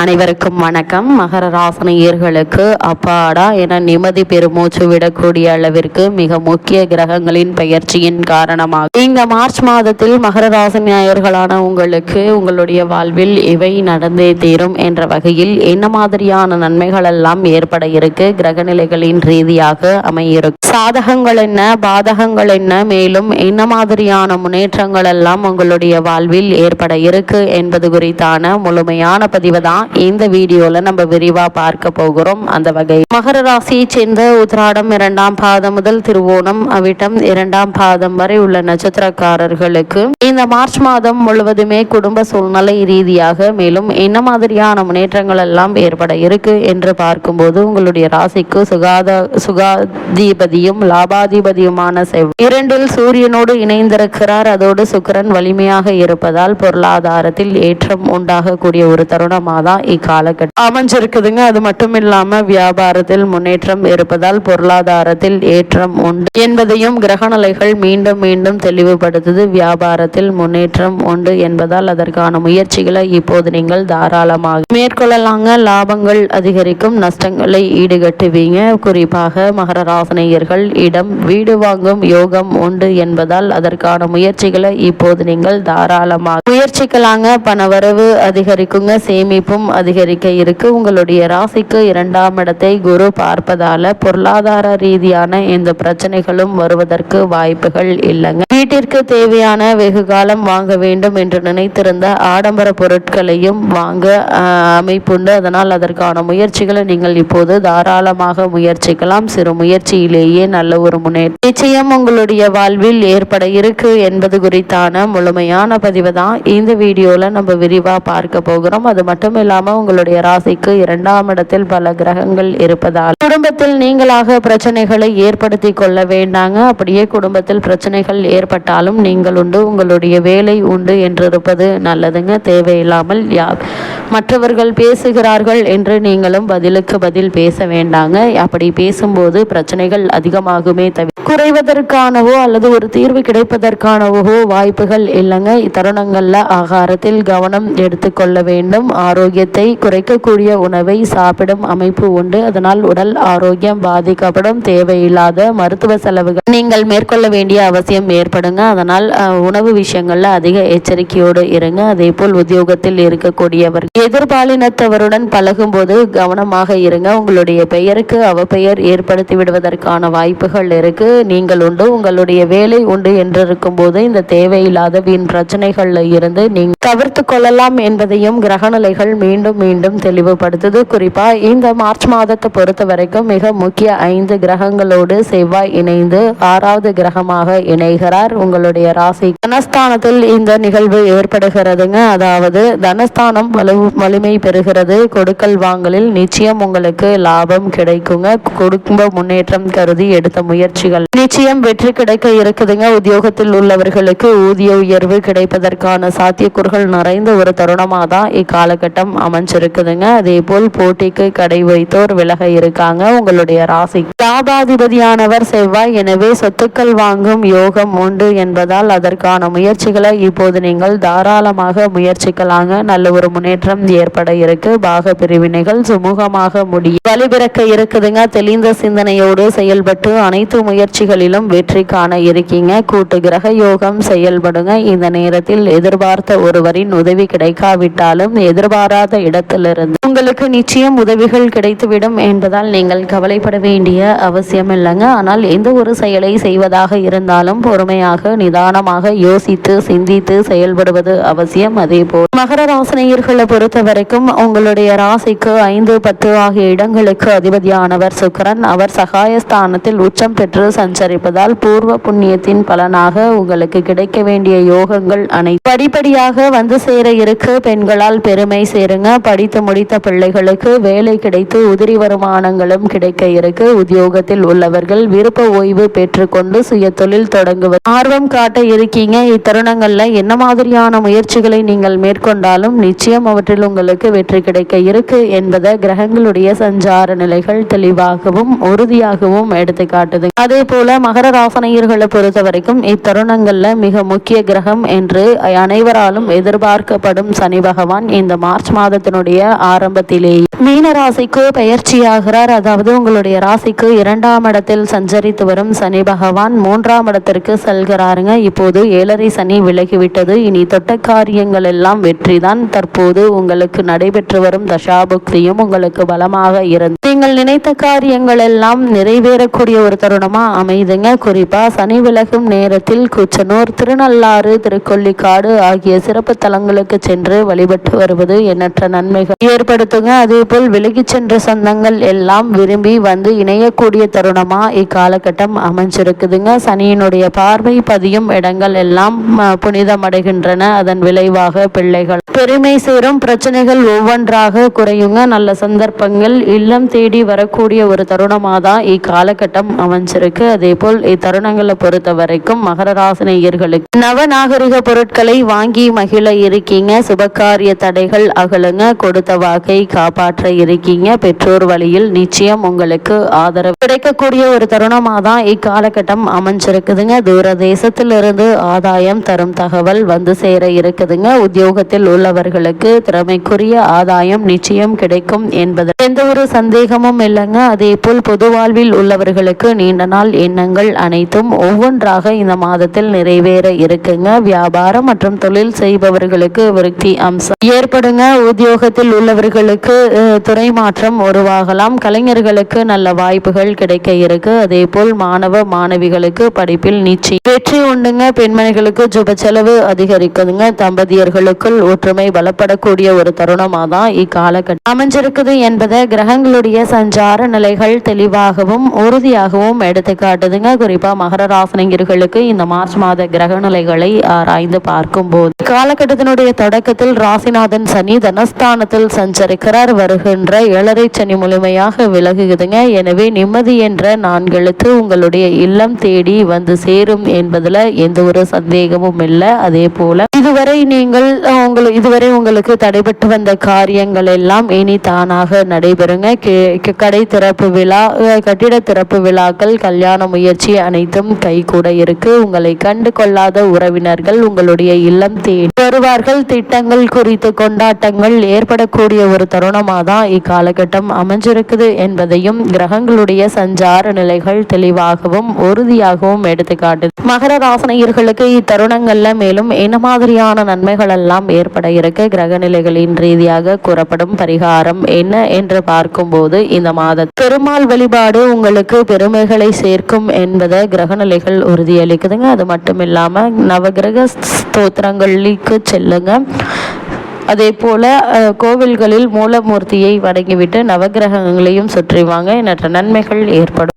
அனைவருக்கும் வணக்கம். மகர ராசினியர்களுக்கு அப்பாடா என நிம்மதி பெருமூச்சு விடக்கூடிய அளவிற்கு மிக முக்கிய கிரகங்களின் பெயர்ச்சியின் காரணமாக இந்த மார்ச் மாதத்தில் மகர ராசினியர்களான உங்களுக்கு உங்களுடைய வாழ்வில் இவை நடந்தே தீரும் என்ற வகையில் என்ன மாதிரியான நன்மைகள் எல்லாம் ஏற்பட இருக்கு, கிரகநிலைகளின் ரீதியாக அமையிருக்கு, சாதகங்கள் என்ன பாதகங்கள் என்ன, மேலும் என்ன மாதிரியான முன்னேற்றங்கள் எல்லாம் உங்களுடைய வாழ்வில் ஏற்பட இருக்கு என்பது குறித்தான முழுமையான பதிவு தான் இந்த வீடியோல நம்ம விரிவா பார்க்க போகிறோம். அந்த வகை மகர ராசியை சேர்ந்த உத்திராடம் 2ஆம் பாதம் முதல் திருவோணம் அவிட்டம் 2ஆம் பாதம் வரை உள்ள நட்சத்திரக்காரர்களுக்கு இந்த மார்ச் மாதம் முழுவதுமே குடும்ப சூழ்நிலை ரீதியாக மேலும் என்ன மாதிரியான முன்னேற்றங்கள் எல்லாம் ஏற்பட இருக்கு என்று பார்க்கும்போது உங்களுடைய ராசிக்கு சுகாதிபதியும் லாபாதிபதியுமான செவ்வாய் 2இல் சூரியனோடு இணைந்திருக்கிறார். அதோடு சுக்கிரன் வலிமையாக இருப்பதால் பொருளாதாரத்தில் ஏற்றம் உண்டாகக்கூடிய ஒரு தருணமாக தான் இக்காலகட்டம் அமைஞ்சிருக்குதுங்க. அது மட்டும் இல்லாம வியாபாரத்தில் முன்னேற்றம் இருப்பதால் பொருளாதாரத்தில் ஏற்றம் உண்டு என்பதையும் கிரகநிலைகள் மீண்டும் மீண்டும் தெளிவுபடுத்துது. வியாபாரத்தில் முன்னேற்றம் உண்டு என்பதால் அதற்கான முயற்சிகளை இப்போது நீங்கள் தாராளமாக மேற்கொள்ளலாங்க. லாபங்கள் அதிகரிக்கும், நஷ்டங்களை ஈடுகட்டுவீங்க. குறிப்பாக மகர ராசினியர்கள் இடம் வீடு வாங்கும் யோகம் உண்டு என்பதால் அதற்கான முயற்சிகளை இப்போது நீங்கள் தாராளமாக முயற்சிக்கலாங்க. பணவரவு அதிகரிக்குங்க, சேமிப்பும் அதிகரிக்க இருக்கு. உங்களுடைய ராசிக்கு 2ஆம் இடத்தை குரு பார்ப்பதால பொருளாதார ரீதியான எந்த பிரச்சனைகளும் வருவதற்கு வாய்ப்புகள் இல்லைங்க. வீட்டிற்கு தேவையான வெகு காலம் வாங்க வேண்டும் என்று நினைத்திருந்த ஆடம்பர பொருட்களையும் வாங்க அமைப்புண்டு. அதனால் அதற்கான முயற்சிகளை நீங்கள் இப்போது தாராளமாக முயற்சிக்கலாம். சிறு முயற்சியிலேயே நல்ல ஒரு முன்னேற்றம் நிச்சயம் உங்களுடைய வாழ்வில் ஏற்பட இருக்கு என்பது குறித்தான முழுமையான பதிவு தான் இந்த வீடியோல நம்ம விரிவா பார்க்க போகிறோம். அது மட்டும் இல்லாம உங்களுடைய ராசிக்கு 2ஆம் இடத்தில் பல கிரகங்கள் இருப்பதால் குடும்பத்தில் நீங்களாக பிரச்சனைகளை ஏற்படுத்தி கொள்ள வேண்டாங்க. அப்படியே குடும்பத்தில் பிரச்சனைகள் ஏற்பட்டாலும் நீங்கள் உண்டு, உங்களுடைய வேலை உண்டு என்றிருப்பது நல்லதுங்க. தேவையில்லாமல் மற்றவர்கள் பேசுகிறார்கள் என்று நீங்களும் பதிலுக்கு பதில் பேச வேண்டாங்க. அப்படி பேசும்போது பிரச்சனைகள் அதிகமாகுமே தவிர குறைவதற்கானவோ அல்லது ஒரு தீர்வு கிடைப்பதற்கானவோ வாய்ப்புகள் இல்லைங்க. இத்தருணங்கள்ல ஆகாரத்தில் கவனம் எடுத்துக்கொள்ள வேண்டும். ஆரோக்கியத்தை குறைக்கக்கூடிய உணவை சாப்பிடும் அமைப்பு உண்டு. அதனால் உடல் ஆரோக்கியம் பாதிக்கப்படும். தேவையில்லாத மருத்துவ செலவுகள் நீங்கள் மேற்கொள்ள வேண்டிய அவசியம் ஏற்படுங்க. அதனால் உணவு விஷயங்கள்ல அதிக எச்சரிக்கையோடு இருங்க. அதே போல் உத்தியோகத்தில் இருக்கக்கூடியவர் எதிர்பாலினத்தவருடன் பழகும் போது கவனமாக இருங்க. உங்களுடைய பெயருக்கு அவப்பெயர் ஏற்படுத்தி விடுவதற்கான வாய்ப்புகள் இருக்கு. நீங்கள் உண்டு, உங்களுடைய வேலை உண்டு என்றிருக்கும் போது இந்த தேவையில்லாத வீண் பிரச்சனைகள்ல இருந்து நீங்கள் தவிர்த்து கொள்ளலாம் என்பதையும் கிரகநிலைகள் மீண்டும் மீண்டும் தெளிவுபடுத்துது. குறிப்பா இந்த மார்ச் மாதத்தை பொறுத்த வரைக்கும் மிக முக்கிய 5 கிரகங்களோடு செவ்வாய் இணைந்து 6வது கிரகமாக இணைகிறார். உங்களுடைய ராசி தனஸ்தானத்தில் இந்த நிகழ்வு ஏற்படுகிறதுங்க. அதாவது தனஸ்தானம் வலிமை பெறுகிறது. கொடுக்கல் வாங்கலில் நிச்சயம் உங்களுக்கு லாபம் கிடைக்குங்க. குடும்ப முன்னேற்றம் கருதி எடுத்த முயற்சிகள் நிச்சயம் வெற்றி கிடைக்க இருக்குதுங்க. உத்தியோகத்தில் உள்ளவர்களுக்கு ஊதிய உயர்வு கிடைப்பதற்கான சாத்தியக்கூறுகள் நிறைந்த ஒரு தருணமாக தான் இக்காலகட்டம் அமைஞ்சிருக்குதுங்க. அதே போல் போட்டிக்கு கடை வைத்தோர் விலக இருக்காங்க. உங்களுடைய ராசி லாபாதிபதியானவர் செவ்வாய், எனவே சொத்துக்கள் வாங்கும் யோகம் உண்டு என்பதால் அதற்கான முயற்சிகளை இப்போது நீங்கள் தாராளமாக முயற்சிக்கலாங்க. நல்ல ஒரு முன்னேற்றம் ஏற்பட இருக்கு. பாக பிரிவினைகள் சுமூகமாக முடியும், வழிபிறக்க இருக்குதுங்க. தெளிந்த சிந்தனையோடு செயல்பட்டு அனைத்து முயற்சிகளிலும் வெற்றி காண இருக்கீங்க. கூட்டு கிரக யோகம் செயல்படுங்க. இந்த நேரத்தில் எதிர்பார்த்த ஒருவரின் உதவி கிடைக்காவிட்டாலும் எதிர்பாராத இடத்திலிருந்து உங்களுக்கு நிச்சயம் உதவிகள் கிடைத்துவிடும் என்பதால் நீங்கள் கவலைப்பட வேண்டிய அவசியம் இல்லைங்க. ஆனால் எந்த ஒரு செயலை செய்வதாக இருந்தாலும் பொறுமையாக நிதானமாக யோசித்து சிந்தித்து செயல்படுவது அவசியம். அதே போல் மகர ராசினியர்களை பொறுத்த வரைக்கும் உங்களுடைய ராசிக்கு 5, 10 ஆகிய இடங்களுக்கு அதிபதியானவர் சுக்கிரன். அவர் சகாயஸ்தானத்தில் உச்சம் பெற்று சஞ்சரிப்பதால் பூர்வ புண்ணியத்தின் பலனாக உங்களுக்கு கிடைக்க வேண்டிய யோகங்கள் அனைத்து படிப்படியாக வந்து சேர இருக்கு. பெண்களால் பெருமை சேருங்க. படித்து முடித்த பிள்ளைகளுக்கு வேலை கிடைத்து உதிரி வருமானங்களும் கிடைக்க இருக்கு. உத்தியோகத்தில் உள்ளவர்கள் விருப்ப ஓய்வு பெற்றுக்கொண்டு சுய தொழில் தொடங்குவது ஆர்வம் காட்ட இருக்கீங்க. இத்தருணங்கள்ல என்ன மாதிரியான முயற்சிகளை நீங்கள் மேற்கொண்டாலும் நிச்சயம் அவற்றில் உங்களுக்கு வெற்றி கிடைக்க இருக்கு என்பதை கிரகங்களுடைய சஞ்சார நிலைகள் தெளிவாகவும் உறுதியாகவும் எடுத்து காட்டுது. அதே போல மகர ராசினியர்களை பொறுத்த வரைக்கும் இத்தருணங்கள்ல மிக முக்கிய கிரகம் என்று அனைவராலும் எதிர்பார்க்கப்படும் சனி பகவான் இந்த மார்ச் மாத மாதத்தினுடைய ஆரம்பத்திலேயே மீன ராசிக்கு பயிற்சியாகிறார். அதாவது உங்களுடைய ராசிக்கு 2ஆம் இடத்தில் சஞ்சரித்து வரும் சனி பகவான் 3ஆம் இடத்திற்கு செல்கிறாருங்க. இப்போது 7.5 சனி விலகிவிட்டது. இனி தொட்ட காரியங்கள் எல்லாம் வெற்றிதான். தற்போது உங்களுக்கு நடைபெற்று வரும் தசாபுக்தியும் உங்களுக்கு பலமாக இருந்து நீங்கள் நினைத்த காரியங்கள் எல்லாம் நிறைவேறக்கூடிய ஒரு தருணமா அமைதுங்க. குறிப்பா சனி விலகும் நேரத்தில் குச்சனூர், திருநள்ளாறு, திருக்கொள்ளிக்காடு ஆகிய சிறப்பு தலங்களுக்கு சென்று வழிபட்டு வருவது எண்ணற்ற நன்மைகள் ஏற்படுத்துங்க. அதே போல் விலகி சென்ற சொந்தங்கள் எல்லாம் விரும்பி வந்து இணையக்கூடிய தருணமா இக்காலகட்டம் அமைஞ்சிருக்குதுங்க. சனியினுடைய பார்வை பதியும் இடங்கள் எல்லாம் புனிதமடைகின்றன. அதன் விளைவாக பிள்ளைகள் பெருமை சேரும், பிரச்சனைகள் ஒவ்வொன்றாக குறையுங்க. நல்ல சந்தர்ப்பங்கள் இல்லம் தேடி வரக்கூடிய ஒரு தருணமாக தான் இக்காலகட்டம் அமைஞ்சிருக்கு. அதே போல் இத்தருணங்களை பொறுத்த வரைக்கும் மகர ராசினியர்களுக்கு நவநாகரிக பொருட்களை வாங்கி மகிழ இருக்கீங்க. சுபகாரிய தடைகள் அகலுங்க. கொடுத்த வாக்கை காப்பாற்ற இருக்கீங்க. பெற்றோர் வழியில் நிச்சயம் உங்களுக்கு ஆதரவு கிடைக்கக்கூடிய ஒரு தருணமாக தான் இக்காலகட்டம் அமைஞ்சிருக்குதுங்க. தூர தேசத்திலிருந்து ஆதாயம் தரும் தகவல் வந்து சேர இருக்குதுங்க. உத்தியோகத்தில் உள்ளவர்களுக்கு திறமைக்குரிய ஆதாயம் நிச்சயம் கிடைக்கும் என்பது எந்த ஒரு சந்தேகமும் இல்லைங்க. அதே போல் பொது வாழ்வில் உள்ளவர்களுக்கு நீண்ட நாள் எண்ணங்கள் அனைத்தும் ஒவ்வொன்றாக இந்த மாதத்தில் நிறைவேற இருக்குங்க. வியாபாரம் மற்றும் தொழில் செய்பவர்களுக்கு விருத்தி அம்சம் ஏற்படுங்க. உத்தியோகத்தில் உள்ளவர்களுக்கு துறை மாற்றம் உருவாகலாம். கலைஞர்களுக்கு நல்ல வாய்ப்புகள் கிடைக்க இருக்கு. அதே போல் மாணவ மாணவிகளுக்கு படிப்பில் நிச்சயம் வெற்றி உண்டுங்க. பெண்மணிகளுக்கு சுப செலவு அதிகரிக்குதுங்க. தம்பதியர்களுக்குள் ஒற்றுமை பலப்படக்கூடிய ஒரு தருணமாக தான் இக்காலகட்டம் அமைஞ்சிருக்குது என்பதை கிரகங்களுடைய சஞ்சார நிலைகள் தெளிவாகவும் உறுதியாகவும் எடுத்து காட்டுதுங்க. குறிப்பா மகர ராசினியர்களுக்கு இந்த மார்ச் மாத கிரக நிலைகளை ஆராய்ந்து பார்க்கும் போது காலகட்டத்தினுடைய தொடக்கத்தில் ராசிநாதன் சனி தனஸ்தானத்தில் சஞ்சரிக்கிறார். வருகின்ற 7.5 சனி முழுமையாக விலகுதுங்க. எனவே நிம்மதி என்ற 4 எழுத்து உங்களுடைய இல்லம் தேடி வந்து சேரும் என்பதுல எந்த ஒரு சந்தேகமும் இல்லை. அதே போல இதுவரை உங்களுக்கு தடைபட்டு வந்த காரியங்கள் எல்லாம் இனி தானாக நடைபெறுங்க. கடை திறப்பு விழா, கட்டிட திறப்பு விழாக்கள், கல்யாண முயற்சி அனைத்தும் கை கூட இருக்கு. உங்களை கண்டு கொள்ளாத உறவினர்கள் உங்களுடைய இல்லம் தேடி வருவார்கள். திட்டங்கள் குறித்து கொண்டாட்டங்கள் ஏற்படக்கூடிய ஒரு தருணமாக தான் இக்காலகட்டம் அமைஞ்சிருக்குது என்பதையும் கிரகங்களுடைய சஞ்சார நிலைகள் தெளிவாகவும் உறுதியாகவும் எடுத்துக்காட்டுது. மகர ராசினியர்களுக்கு இத்தருணங்கள்ல மேலும் என்ன மாதிரியான நன்மைகள் எல்லாம் ஏற்பட இருக்கு, கிரக நிலைகளின் ரீதியாக கூறப்படும் பரிகாரம் என்ன என்று பார்க்கும்போது இந்த மாத பெருமாள் வழிபாடு உங்களுக்கு பெருமைகளை சேர்க்கும் என்பதை கிரகநிலைகள் உறுதியளிக்குதுங்க. அது மட்டும் இல்லாம நவகிரக ஸ்தோத்திரங்களுக்கு செல்லுங்க. அதே போல கோவில்களில் மூலமூர்த்தியை வணங்கிவிட்டு நவகிரகங்களையும் சுற்றி வாங்க. எண்ணற்ற நன்மைகள் ஏற்படும்.